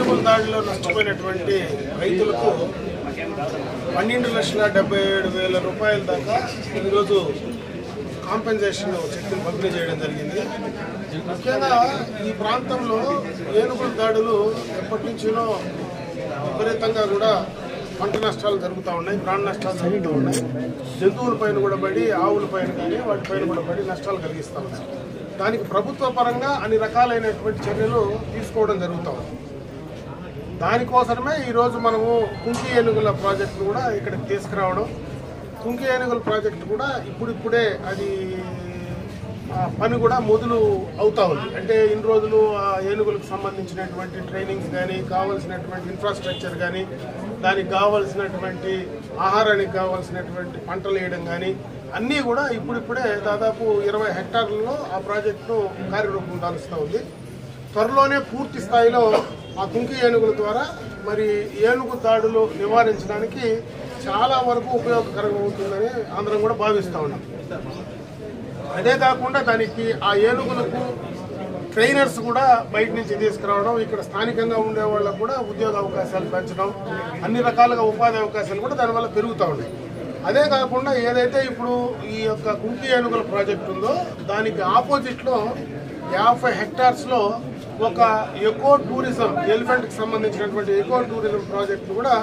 ఏనుగుల దాడిలో నష్టపోయినటువంటి రైతులకు 12,77,000 రూపాయల దాకా ఈరోజు కాంపెన్సేషన్ చెక్కులు పంపిణీ చేయడం జరిగింది. ముఖ్యంగా ఈ ప్రాంతంలో ఏనుగుల దాడులు ఎప్పటి నుంచినో విపరీతంగా కూడా పంట నష్టాలు జరుగుతూ ఉన్నాయి, ప్రాణ నష్టాలు జరుగుతూ ఉన్నాయి. జంతువుల పైన కూడా పడి, ఆవుల పైన కానీ వాటిపైన కూడా పడి నష్టాలు కలిగిస్తూ ఉన్నాయి. దానికి ప్రభుత్వ పరంగా అన్ని రకాలైనటువంటి చర్యలు తీసుకోవడం జరుగుతూ ఉంది. దానికోసమే ఈరోజు మనము కుంకి ఏనుగుల ప్రాజెక్టు కూడా ఇక్కడికి తీసుకురావడం. కుంకి ఏనుగుల ప్రాజెక్టు కూడా ఇప్పుడిప్పుడే అది పని కూడా మొదలు అవుతూ ఉంది. అంటే ఇన్ని రోజులు ఆ ఏనుగులకు సంబంధించినటువంటి ట్రైనింగ్స్ కానీ, కావాల్సినటువంటి ఇన్ఫ్రాస్ట్రక్చర్ కానీ, దానికి కావాల్సినటువంటి ఆహారానికి కావాల్సినటువంటి పంటలు వేయడం కానీ అన్నీ కూడా ఇప్పుడిప్పుడే దాదాపు 20 హెక్టార్లలో ఆ ప్రాజెక్టును కార్యరూపం దాలుస్తూ ఉంది. త్వరలోనే పూర్తి స్థాయిలో ఆ కుంకి ఏనుగుల ద్వారా మరి ఏనుగు దాడులు నివారించడానికి చాలా వరకు ఉపయోగకరంగా ఉంటుందని అందరం కూడా భావిస్తూ ఉన్నాం. అదే కాకుండా దానికి ఆ ఏనుగులకు ట్రైనర్స్ కూడా బయట నుంచి తీసుకురావడం, ఇక్కడ స్థానికంగా ఉండే వాళ్ళకు కూడా ఉద్యోగ అవకాశాలు పెంచడం, అన్ని రకాలుగా ఉపాధి అవకాశాలు కూడా దానివల్ల పెరుగుతూ ఉన్నాయి. అదే కాకుండా ఏదైతే ఇప్పుడు ఈ యొక్క కుంకి ఏనుగుల ప్రాజెక్టు ఉందో దానికి ఆపోజిట్లో 50 హెక్టార్స్లో ఒక ఎకో టూరిజం, ఎలిఫెంట్కి సంబంధించినటువంటి ఎకో టూరిజం ప్రాజెక్టు కూడా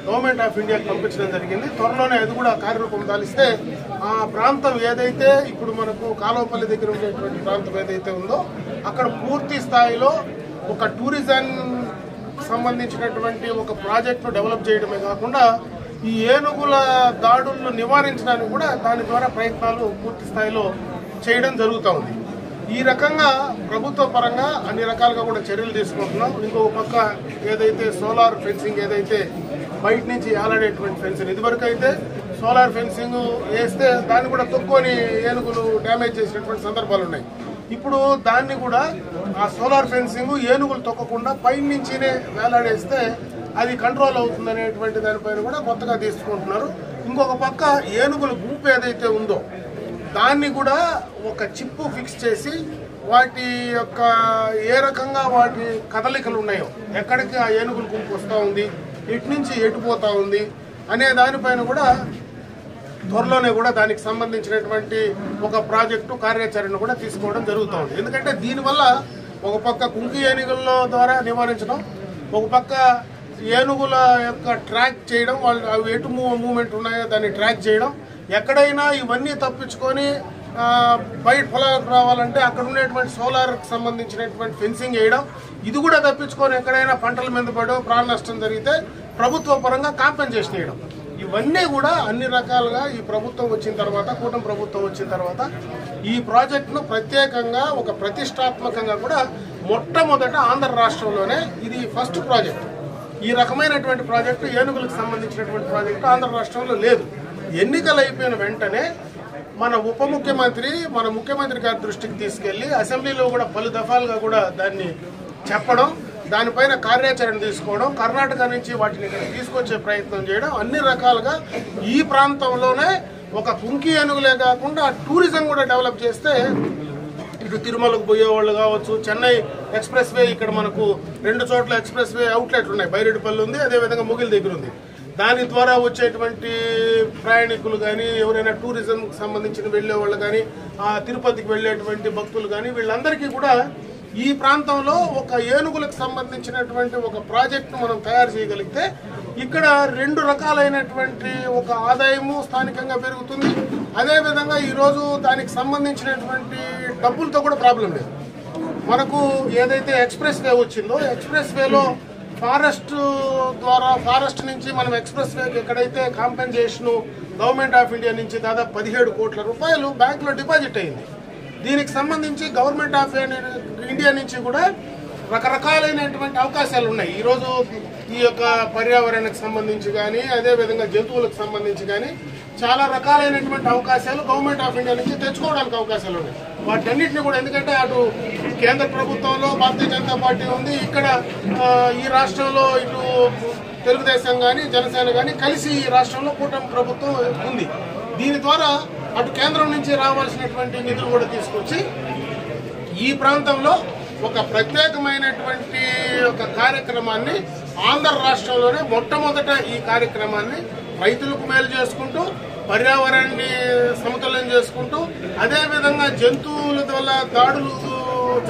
గవర్నమెంట్ ఆఫ్ ఇండియాకి పంపించడం జరిగింది. త్వరలోనే అది కూడా కార్యరూపం దాలిస్తే ఆ ప్రాంతం ఏదైతే ఇప్పుడు మనకు కాలువపల్లి దగ్గర ఉండేటువంటి ప్రాంతం ఏదైతే ఉందో అక్కడ పూర్తి స్థాయిలో ఒక టూరిజం సంబంధించినటువంటి ఒక ప్రాజెక్టు డెవలప్ చేయడమే కాకుండా ఈ ఏనుగుల దాడులను నివారించడానికి కూడా దాని ద్వారా ప్రయత్నాలు పూర్తి స్థాయిలో చేయడం జరుగుతూ ఉంది. ఈ రకంగా ప్రభుత్వ పరంగా అన్ని రకాలుగా కూడా చర్యలు తీసుకుంటున్నాం. ఇంకొక పక్క ఏదైతే సోలార్ ఫెన్సింగ్, ఏదైతే బయట నుంచి ఆలాడేటువంటి ఫెన్సింగ్, ఇదివరకు అయితే సోలార్ ఫెన్సింగ్ వేస్తే దాన్ని కూడా తొక్కొని ఏనుగులు డ్యామేజ్ చేసినటువంటి సందర్భాలు ఉన్నాయి. ఇప్పుడు దాన్ని కూడా ఆ సోలార్ ఫెన్సింగ్ ఏనుగులు తొక్కకుండా పైన నుంచినే వేలాడేస్తే అది కంట్రోల్ అవుతుందనేటువంటి దానిపైన కూడా కొత్తగా తీసుకుంటున్నారు. ఇంకొక పక్క ఏనుగుల గుంపు ఏదైతే ఉందో దాన్ని కూడా ఒక చిప్పు ఫిక్స్ చేసి వాటి యొక్క ఏ రకంగా వాటి కదలికలు ఉన్నాయో, ఎక్కడికి ఆ ఏనుగుల గుంపు వస్తూ ఉంది, ఎటు నుంచి ఎటుపోతూ ఉంది అనే దానిపైన కూడా త్వరలోనే కూడా దానికి సంబంధించినటువంటి ఒక ప్రాజెక్టు కార్యాచరణ కూడా తీసుకోవడం జరుగుతూ ఉంది. ఎందుకంటే దీనివల్ల ఒక పక్క కుంకి ఏనుగుల ద్వారా నివారించడం, ఒక పక్క ఏనుగుల యొక్క ట్రాక్ చేయడం, వాళ్ళు అవి ఎటు మూవ్మెంట్ ఉన్నాయో దాన్ని ట్రాక్ చేయడం, ఎక్కడైనా ఇవన్నీ తప్పించుకొని బయట పొలాలకు రావాలంటే అక్కడ ఉండేటువంటి సోలార్కి సంబంధించినటువంటి ఫెన్సింగ్ వేయడం, ఇది కూడా తప్పించుకొని ఎక్కడైనా పంటల మీద పడో ప్రాణ నష్టం జరిగితే ప్రభుత్వ పరంగా కాంపెన్సేషన్ వేయడం, ఇవన్నీ కూడా అన్ని రకాలుగా ఈ ప్రభుత్వం వచ్చిన తర్వాత, కూటమి ప్రభుత్వం వచ్చిన తర్వాత ఈ ప్రాజెక్టును ప్రత్యేకంగా ఒక ప్రతిష్టాత్మకంగా కూడా మొట్టమొదట ఆంధ్ర రాష్ట్రంలోనే ఇది ఫస్ట్ ప్రాజెక్ట్. ఈ రకమైనటువంటి ప్రాజెక్టు, ఏనుగులకు సంబంధించినటువంటి ప్రాజెక్టు ఆంధ్ర రాష్ట్రంలో లేదు. ఎన్నికలు అయిపోయిన వెంటనే మన ఉప ముఖ్యమంత్రి, మన ముఖ్యమంత్రి గారి దృష్టికి తీసుకెళ్లి అసెంబ్లీలో కూడా పలు దఫాలుగా కూడా దాన్ని చెప్పడం, దానిపైన కార్యాచరణ తీసుకోవడం, కర్ణాటక నుంచి వాటిని ఇక్కడ తీసుకొచ్చే ప్రయత్నం చేయడం, అన్ని రకాలుగా ఈ ప్రాంతంలోనే ఒక కుంకి ఏనుగులే కాకుండా టూరిజం కూడా డెవలప్ చేస్తే ఇటు తిరుమలకు పోయేవాళ్ళు కావచ్చు, చెన్నై ఎక్స్ప్రెస్ వే, ఇక్కడ మనకు 2 చోట్ల ఎక్స్ప్రెస్ వే అవుట్లెట్లు ఉన్నాయి, బైరెడ్డిపల్లి ఉంది, అదేవిధంగా ముగిల్ దగ్గర ఉంది. దాని ద్వారా వచ్చేటువంటి ప్రయాణికులు కానీ, ఎవరైనా టూరిజంకి సంబంధించిన వెళ్ళే వాళ్ళు కానీ, తిరుపతికి వెళ్ళేటువంటి భక్తులు కానీ, వీళ్ళందరికీ కూడా ఈ ప్రాంతంలో ఒక ఏనుగులకు సంబంధించినటువంటి ఒక ప్రాజెక్టును మనం తయారు చేయగలిగితే ఇక్కడ 2 రకాలైనటువంటి ఒక ఆదాయము స్థానికంగా పెరుగుతుంది. అదేవిధంగా ఈరోజు దానికి సంబంధించినటువంటి డబ్బులతో కూడా ప్రాబ్లం లేదు. మనకు ఏదైతే ఎక్స్ప్రెస్ వే వచ్చిందో, ఎక్స్ప్రెస్ వేలో ఫారెస్ట్ ద్వారా, ఫారెస్ట్ నుంచి మనం ఎక్స్ప్రెస్ వేకి ఎక్కడైతే కాంపెన్సేషన్ గవర్నమెంట్ ఆఫ్ ఇండియా నుంచి దాదాపు 17 కోట్ల రూపాయలు బ్యాంకులో డిపాజిట్ అయింది. దీనికి సంబంధించి గవర్నమెంట్ ఆఫ్ ఇండియా నుంచి కూడా రకరకాలైనటువంటి అవకాశాలు ఉన్నాయి. ఈరోజు ఈ యొక్క పర్యావరణానికి సంబంధించి కానీ, అదేవిధంగా జంతువులకు సంబంధించి కానీ చాలా రకాలైనటువంటి అవకాశాలు గవర్నమెంట్ ఆఫ్ ఇండియా నుంచి తెచ్చుకోవడానికి అవకాశాలు ఉన్నాయి. వాటన్నిటిని కూడా, ఎందుకంటే అటు కేంద్ర ప్రభుత్వంలో భారతీయ జనతా పార్టీ ఉంది, ఇక్కడ ఈ రాష్ట్రంలో ఇటు తెలుగుదేశం కానీ, జనసేన కానీ కలిసి ఈ రాష్ట్రంలో కూటమి ప్రభుత్వం ఉంది. దీని ద్వారా అటు కేంద్రం నుంచి రావాల్సినటువంటి నిధులు కూడా తీసుకొచ్చి ఈ ప్రాంతంలో ఒక ప్రత్యేకమైనటువంటి ఒక కార్యక్రమాన్ని ఆంధ్ర రాష్ట్రంలోనే మొట్టమొదట ఈ కార్యక్రమాన్ని రైతులకు మేలు చేసుకుంటూ పర్యావరణాన్ని సమతుల్యం చేసుకుంటూ అదేవిధంగా జంతువుల వల్ల దాడులు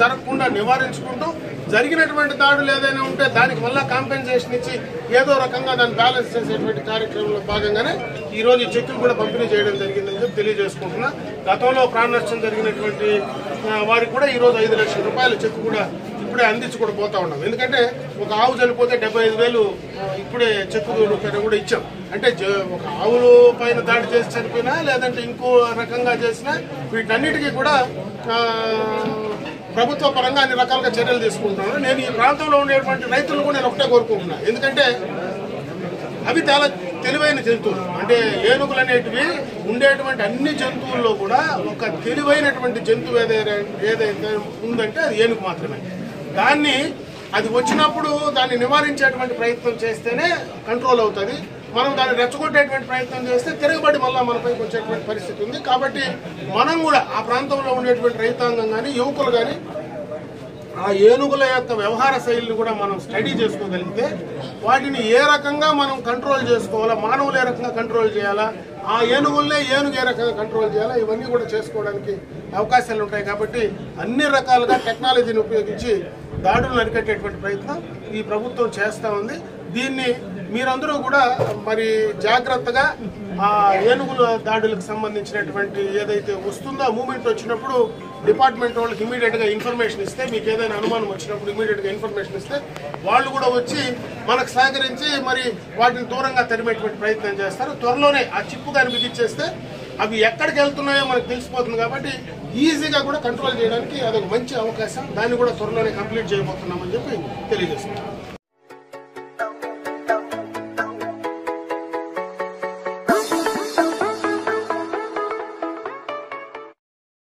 జరగకుండా నివారించుకుంటూ జరిగినటువంటి దాడులు ఏదైనా ఉంటే దానికి మళ్ళా కాంపెన్సేషన్ ఇచ్చి ఏదో రకంగా దాన్ని బ్యాలెన్స్ చేసేటువంటి కార్యక్రమంలో భాగంగానే ఈ రోజు ఈ చెక్కులు కూడా పంపిణీ చేయడం జరిగిందని చెప్పి తెలియజేసుకుంటున్నా. గతంలో ప్రాణ నష్టం జరిగినటువంటి వారికి కూడా ఈ రోజు 5 లక్షల రూపాయల చెక్కు కూడా ఇప్పుడే అందించి కూడా పోతా ఉన్నాం. ఎందుకంటే ఒక ఆవు చనిపోతే 75,000 ఇప్పుడే చెక్కు రూపాయలు కూడా ఇచ్చాం. అంటే ఒక ఆవులు పైన దాడి చేసి చనిపోయినా లేదంటే ఇంకో రకంగా చేసినా వీటన్నిటికీ కూడా ప్రభుత్వ పరంగా అన్ని రకాలుగా చర్యలు తీసుకుంటున్నాను. నేను ఈ ప్రాంతంలో ఉండేటువంటి రైతులు కూడా నేను ఒకటే కోరుకుంటున్నా. ఎందుకంటే అవి చాలా తెలివైన జంతువులు. అంటే ఏనుగులు అనేటివి ఉండేటువంటి అన్ని జంతువుల్లో కూడా ఒక తెలివైనటువంటి జంతువు ఏదైతే ఉందంటే అది ఏనుగు మాత్రమే. దాన్ని అది వచ్చినప్పుడు దాన్ని నివారించేటువంటి ప్రయత్నం చేస్తేనే కంట్రోల్ అవుతుంది. మనం దాన్ని రెచ్చగొట్టేటువంటి ప్రయత్నం చేస్తే తిరగబడి మళ్ళీ మనపైకి వచ్చేటువంటి పరిస్థితి ఉంది. కాబట్టి మనం కూడా ఆ ప్రాంతంలో ఉండేటువంటి రైతాంగం కానీ యువకులు కానీ ఆ ఏనుగుల యొక్క వ్యవహార శైలిని కూడా మనం స్టడీ చేసుకోగలిగితే వాటిని ఏ రకంగా మనం కంట్రోల్ చేసుకోవాలా, మానవులు ఏ రకంగా కంట్రోల్ చేయాలా, ఆ ఏనుగులనే ఏనుగు ఏ రకంగా కంట్రోల్ చేయాలా, ఇవన్నీ కూడా చేసుకోవడానికి అవకాశాలు ఉంటాయి. కాబట్టి అన్ని రకాలుగా టెక్నాలజీని ఉపయోగించి దాడులను అరికట్టేటువంటి ప్రయత్నం ఈ ప్రభుత్వం చేస్తూ ఉంది. దీన్ని మీరందరూ కూడా మరి జాగ్రత్తగా ఆ ఏనుగుల దాడులకు సంబంధించినటువంటి ఏదైతే వస్తుందో ఆ మూమెంట్ వచ్చినప్పుడు డిపార్ట్మెంట్ వాళ్ళకి ఇమీడియట్గా ఇన్ఫర్మేషన్ ఇస్తే, మీకు ఏదైనా అనుమానం వచ్చినప్పుడు ఇమీడియట్గా ఇన్ఫర్మేషన్ ఇస్తే వాళ్ళు కూడా వచ్చి మనకు సహకరించి మరి వాటిని దూరంగా తరిమేటువంటి ప్రయత్నం చేస్తారు. త్వరలోనే ఆ చిప్పు కానీ బిగించేస్తే అవి ఎక్కడికి వెళ్తున్నాయో మనకు తెలిసిపోతుంది. కాబట్టి ఈజీగా కూడా కంట్రోల్ చేయడానికి అదొక మంచి అవకాశం. దాన్ని కూడా త్వరలోనే కంప్లీట్ చేయబోతున్నామని చెప్పి తెలియజేస్తున్నాం.